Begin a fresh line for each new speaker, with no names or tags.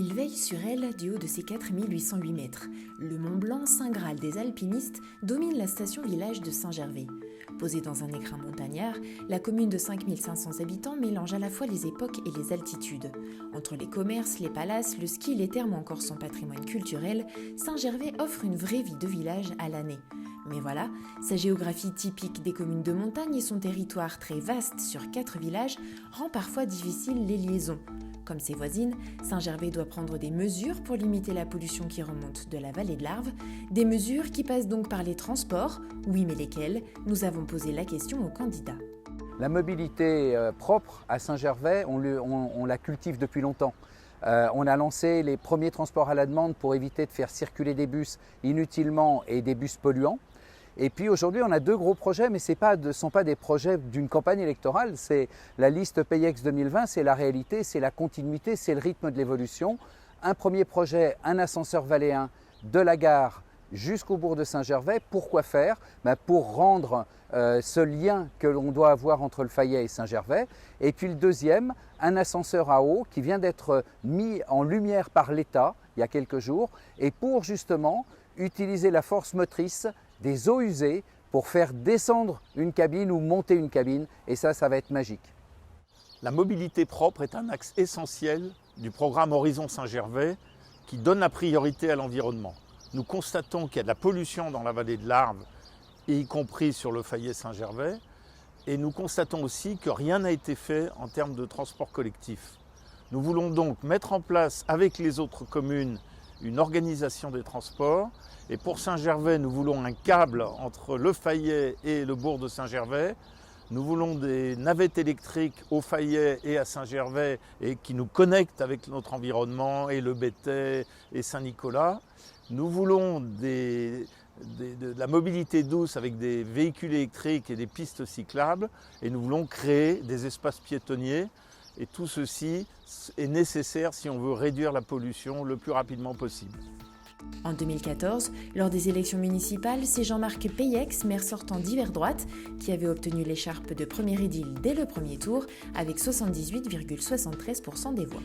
Il veille sur elle du haut de ses 4808 mètres. Le Mont Blanc, saint graal des alpinistes, domine la station-village de Saint-Gervais. Posée dans un écrin montagnard, la commune de 5500 habitants mélange à la fois les époques et les altitudes. Entre les commerces, les palaces, le ski, les thermes ou encore son patrimoine culturel, Saint-Gervais offre une vraie vie de village à l'année. Mais voilà, sa géographie typique des communes de montagne et son territoire très vaste sur 4 villages rend parfois difficile les liaisons. Comme ses voisines, Saint-Gervais doit prendre des mesures pour limiter la pollution qui remonte de la vallée de l'Arve, des mesures qui passent donc par les transports. Oui, mais lesquels? Nous avons posé la question aux candidats.
La mobilité propre à Saint-Gervais, on la cultive depuis longtemps. On a lancé les premiers transports à la demande pour éviter de faire circuler des bus inutilement et des bus polluants. Et puis aujourd'hui, on a 2 gros projets, mais ce ne sont pas des projets d'une campagne électorale. C'est la liste PAYEX 2020, c'est la réalité, c'est la continuité, c'est le rythme de l'évolution. Un premier projet, un ascenseur valléen de la gare jusqu'au bourg de Saint-Gervais. Pourquoi faire? Pour rendre ce lien que l'on doit avoir entre le Fayet et Saint-Gervais. Et puis le deuxième, un ascenseur à eau qui vient d'être mis en lumière par l'État il y a quelques jours, et pour justement utiliser la force motrice des eaux usées pour faire descendre une cabine ou monter une cabine, et ça va être magique.
La mobilité propre est un axe essentiel du programme Horizon Saint-Gervais qui donne la priorité à l'environnement. Nous constatons qu'il y a de la pollution dans la vallée de l'Arve, y compris sur le Fayet Saint-Gervais, et nous constatons aussi que rien n'a été fait en termes de transport collectif. Nous voulons donc mettre en place avec les autres communes une organisation des transports. Et pour Saint-Gervais, nous voulons un câble entre le Fayet et le bourg de Saint-Gervais. Nous voulons des navettes électriques au Fayet et à Saint-Gervais et qui nous connectent avec notre environnement et le Béthai et Saint-Nicolas. Nous voulons de la mobilité douce avec des véhicules électriques et des pistes cyclables. Et nous voulons créer des espaces piétonniers. Et tout ceci est nécessaire si on veut réduire la pollution le plus rapidement possible.
En 2014, lors des élections municipales, c'est Jean-Marc Payex, maire sortant d'hiver droite, qui avait obtenu l'écharpe de premier édile dès le premier tour avec 78,73% des voix.